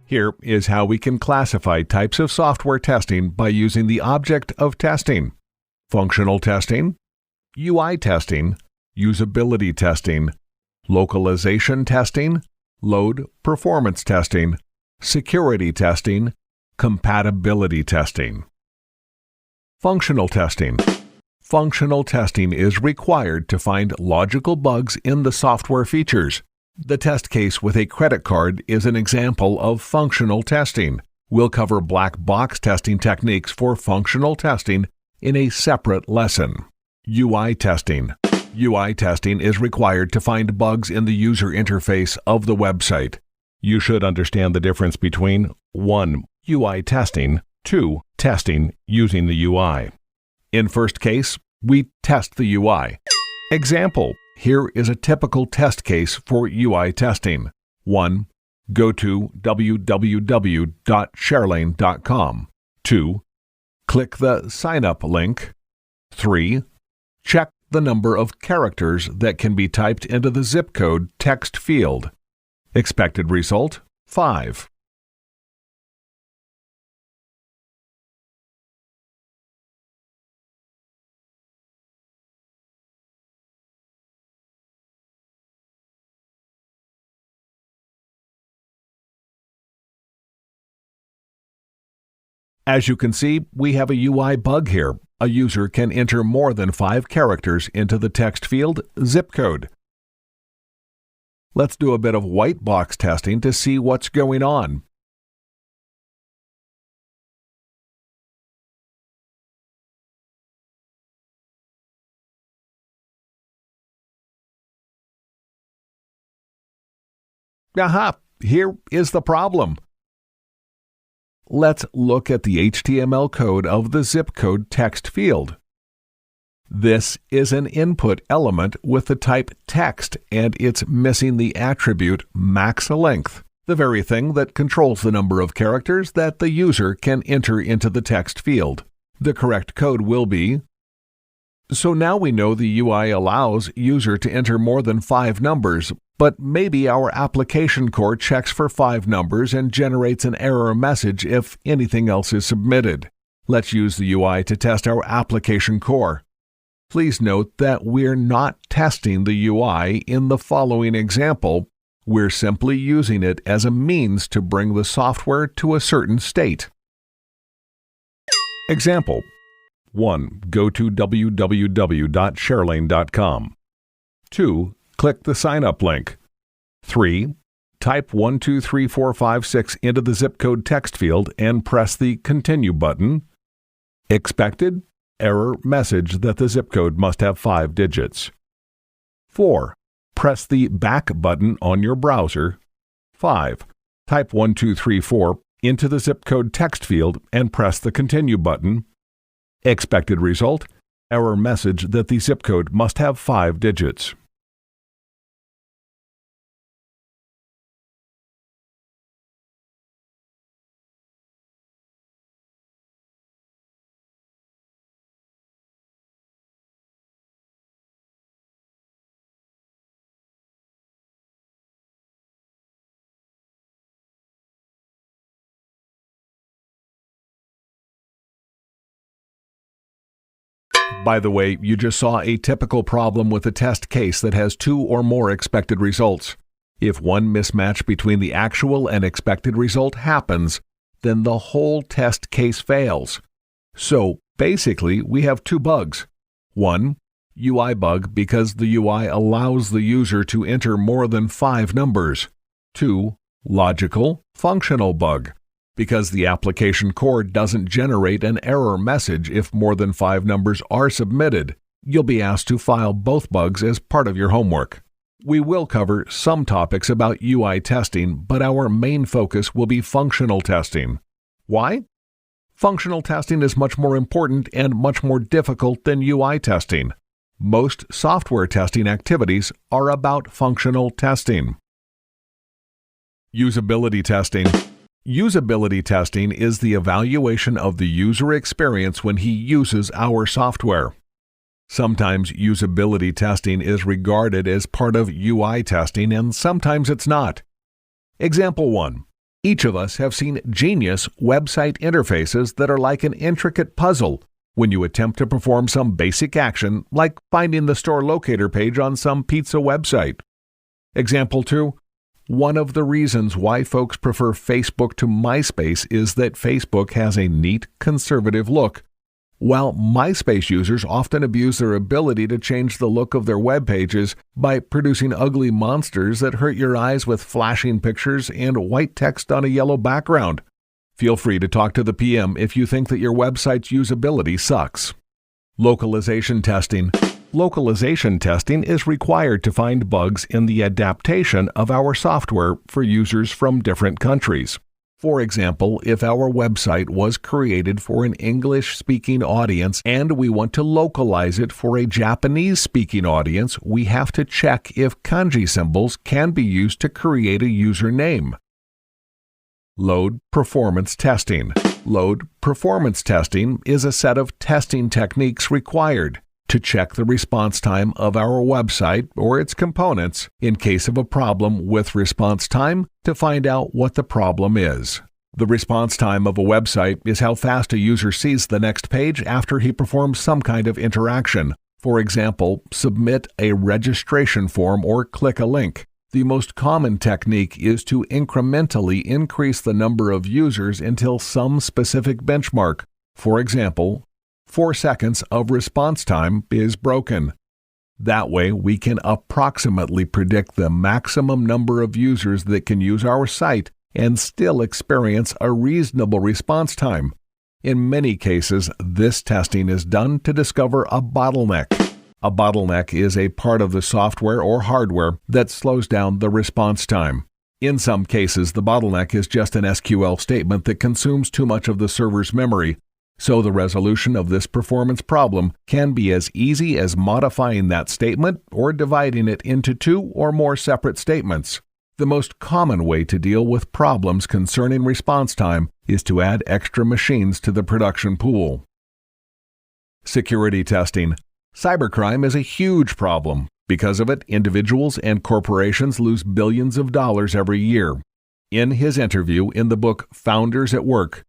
Here is how we can classify types of software testing by using the object of testing: functional testing, UI testing, usability testing, localization testing, load performance testing, security testing, compatibility testing. Functional testing. Functional testing is required to find logical bugs in the software features. The test case with a credit card is an example of functional testing. We'll cover black box testing techniques for functional testing in a separate lesson. UI testing. UI testing is required to find bugs in the user interface of the website. You should understand the difference between 1. UI testing, 2. Testing using the UI. In first case, we test the UI. Example: here is a typical test case for UI testing. 1. Go to www.sharelane.com. 2. Click the Sign Up link. 3. Check the number of characters that can be typed into the zip code text field. Expected result: 5. As you can see, we have a UI bug here. A user can enter more than 5 characters into the text field zip code. Let's do a bit of white box testing to see what's going on. Aha! Here is the problem. Let's look at the HTML code of the zip code text field. This is an input element with the type text, and it's missing the attribute max length, the very thing that controls the number of characters that the user can enter into the text field. The correct code will be. So now we know the UI allows user to enter more than 5 numbers, but maybe our application core checks for 5 numbers and generates an error message if anything else is submitted. Let's use the UI to test our application core. Please note that we're not testing the UI in the following example. We're simply using it as a means to bring the software to a certain state. Example: 1. Go to www.sharelane.com. 2. Click the Sign Up link. 3. Type 123456 into the zip code text field and press the Continue button. Expected error message that the zip code must have 5 digits. 4. Press the Back button on your browser. 5. Type 1234 into the zip code text field and press the Continue button. Expected result: error message that the zip code must have 5 digits. By the way, you just saw a typical problem with a test case that has 2 or more expected results. If one mismatch between the actual and expected result happens, then the whole test case fails. So basically, we have 2 bugs. 1. UI bug because the UI allows the user to enter more than 5 numbers. 2. Logical, functional bug because the application core doesn't generate an error message if more than 5 numbers are submitted. You'll be asked to file both bugs as part of your homework. We will cover some topics about UI testing, but our main focus will be functional testing. Why? Functional testing is much more important and much more difficult than UI testing. Most software testing activities are about functional testing. Usability testing. Usability testing is the evaluation of the user experience when he uses our software. Sometimes usability testing is regarded as part of UI testing, and sometimes it's not. Example 1. Each of us have seen genius website interfaces that are like an intricate puzzle when you attempt to perform some basic action like finding the store locator page on some pizza website. Example 2. One of the reasons why folks prefer Facebook to MySpace is that Facebook has a neat, conservative look, while MySpace users often abuse their ability to change the look of their web pages by producing ugly monsters that hurt your eyes with flashing pictures and white text on a yellow background. Feel free to talk to the PM if you think that your website's usability sucks. Localization testing. Localization testing is required to find bugs in the adaptation of our software for users from different countries. For example, if our website was created for an English-speaking audience and we want to localize it for a Japanese-speaking audience, we have to check if kanji symbols can be used to create a username. Load performance testing. Load performance testing is a set of testing techniques required to check the response time of our website or its components in case of a problem with response time to find out what the problem is. The response time of a website is how fast a user sees the next page after he performs some kind of interaction. For example, submit a registration form or click a link. The most common technique is to incrementally increase the number of users until some specific benchmark. For example, 4 seconds of response time is broken. That way, we can approximately predict the maximum number of users that can use our site and still experience a reasonable response time. In many cases, this testing is done to discover a bottleneck. A bottleneck is a part of the software or hardware that slows down the response time. In some cases, the bottleneck is just an SQL statement that consumes too much of the server's memory. So the resolution of this performance problem can be as easy as modifying that statement or dividing it into 2 or more separate statements. The most common way to deal with problems concerning response time is to add extra machines to the production pool. Security testing. Cybercrime is a huge problem. Because of it, individuals and corporations lose billions of dollars every year. In his interview in the book Founders at Work,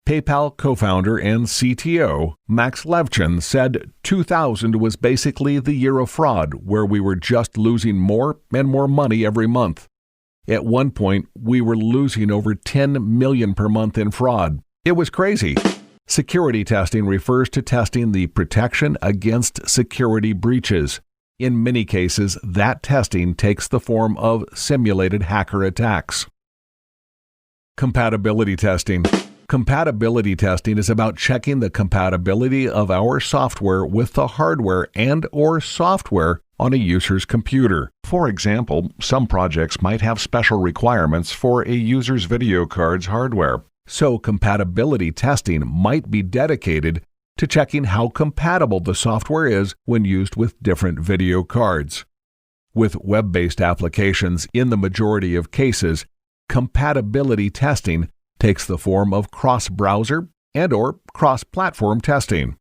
PayPal co-founder and CTO Max Levchin said 2000 was basically the year of fraud, where we were just losing more and more money every month. At one point, we were losing over $10 million per month in fraud. It was crazy. Security testing refers to testing the protection against security breaches. In many cases, that testing takes the form of simulated hacker attacks. Compatibility testing. Compatibility testing is about checking the compatibility of our software with the hardware and/or software on a user's computer. For example, some projects might have special requirements for a user's video card's hardware. So compatibility testing might be dedicated to checking how compatible the software is when used with different video cards. With web-based applications, in the majority of cases, compatibility testing takes the form of cross-browser and/or cross-platform testing.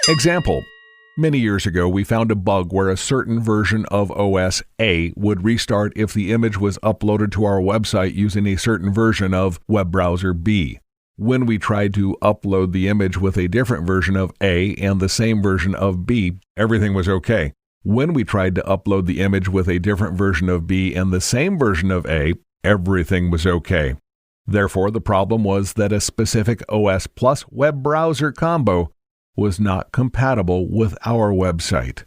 Example: many years ago, we found a bug where a certain version of OS A would restart if the image was uploaded to our website using a certain version of web browser B. When we tried to upload the image with a different version of A and the same version of B, everything was okay. When we tried to upload the image with a different version of B and the same version of A, everything was okay. Therefore, the problem was that a specific OS plus web browser combo was not compatible with our website.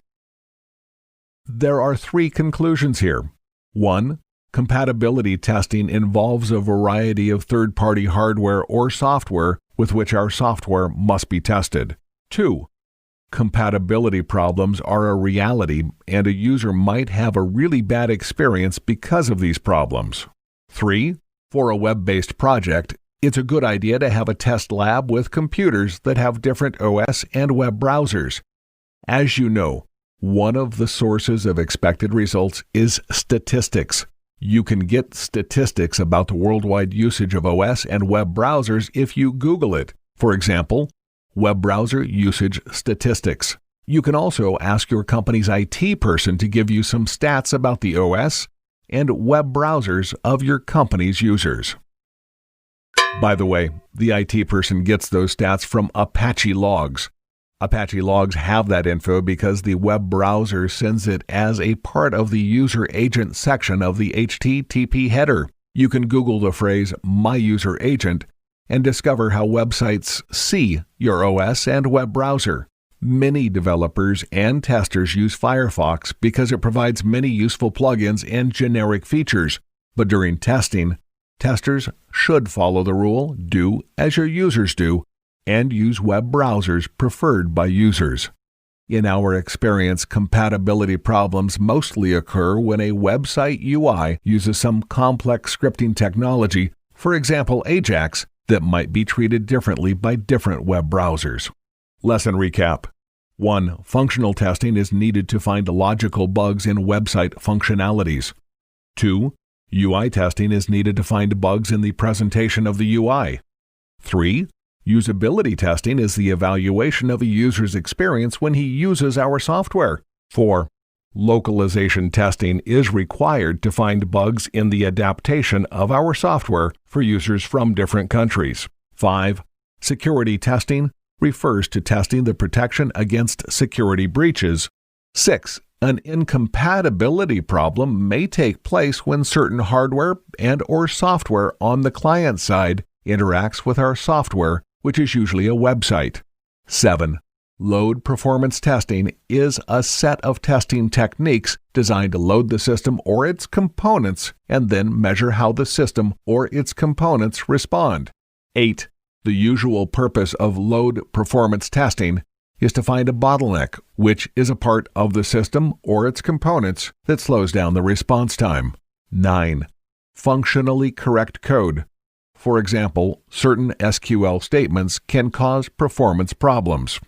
There are 3 conclusions here. 1. Compatibility testing involves a variety of third-party hardware or software with which our software must be tested. 2. Compatibility problems are a reality, and a user might have a really bad experience because of these problems. 3. For a web-based project, it's a good idea to have a test lab with computers that have different OS and web browsers. As you know, one of the sources of expected results is statistics. You can get statistics about the worldwide usage of OS and web browsers if you Google it. For example, web browser usage statistics. You can also ask your company's IT person to give you some stats about the OS and web browsers of your company's users. By the way, the IT person gets those stats from Apache logs. Apache logs have that info because the web browser sends it as a part of the user agent section of the HTTP header. You can Google the phrase "my user agent" and discover how websites see your OS and web browser. Many developers and testers use Firefox because it provides many useful plugins and generic features. But during testing, testers should follow the rule, do as your users do, and use web browsers preferred by users. In our experience, compatibility problems mostly occur when a website UI uses some complex scripting technology, for example Ajax, that might be treated differently by different web browsers. Lesson recap. 1. Functional testing is needed to find logical bugs in website functionalities. 2. UI testing is needed to find bugs in the presentation of the UI. 3. Usability testing is the evaluation of a user's experience when he uses our software. 4. Localization testing is required to find bugs in the adaptation of our software for users from different countries. 5. Security testing refers to testing the protection against security breaches. 6. An incompatibility problem may take place when certain hardware and/or software on the client side interacts with our software, which is usually a website. 7. Load performance testing is a set of testing techniques designed to load the system or its components and then measure how the system or its components respond. 8. The usual purpose of load performance testing is to find a bottleneck, which is a part of the system or its components that slows down the response time. 9. Functionally correct code. For example, certain SQL statements can cause performance problems.